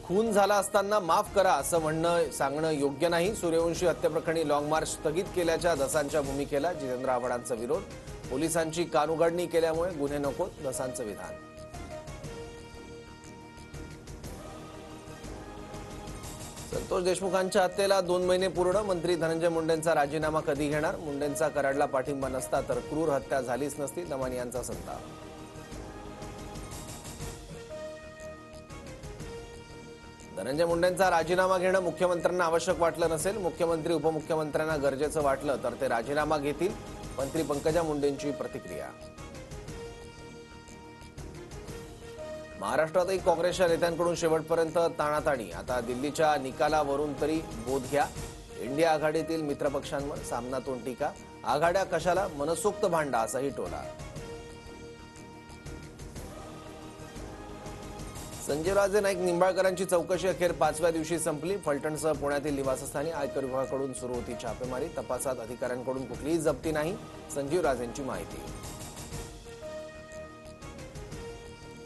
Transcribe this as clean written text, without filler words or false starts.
खून झाला असताना माफ करा असं सांगणं योग्य नाही। सूर्यवंशी हत्येप्रकरणी लॉंग मार्च स्थगित केल्याच्या धसांच्या भूमिकेला जितेंद्र आव्हाडांचा विरोध। पोलिसांची कानउघाडणी केल्यामुळे गुन्हे नको, धसांचं विधान। संतोष देशमुखांच्या हत्येला 2 महिने पूर्ण। मंत्री धनंजय मुंडेंचा राजीनामा कधी घेणार? मुंडेंचा कराडला पाठिंबा नसता तर क्रूर हत्या झालीच नसती, दमानी यांचा संताप। धनंजय मुंडेंचा राजीनामा घेणं मुख्यमंत्र्यांना आवश्यक वाटलं नसेल। मुख्यमंत्री उपमुख्यमंत्र्यांना गरजेचं वाटलं तर ते राजीनामा घेतील, मंत्री पंकजा मुंडेंची प्रतिक्रिया। महाराष्ट्रातही काँग्रेसच्या नेत्यांकडून शेवटपर्यंत ताणाताणी। आता दिल्लीच्या निकालावरून तरी बोध घ्या। इंडिया आघाडीतील मित्रपक्षांवर सामनातून टीका। आघाड्या कशाला, मनसोक्त भांडा असाही टोला। संजय राजे नाईक निंबाळकरांची चौकशी अखेर 5व्या दिवशी संपली। फलटणसह पुण्यातील निवासस्थानी आयकर विभागाकडून सुरू होती छापेमारी। तपासात अधिकाऱ्यांकडून कुठलीही जप्ती नाही, संजीव राजेंची माहिती।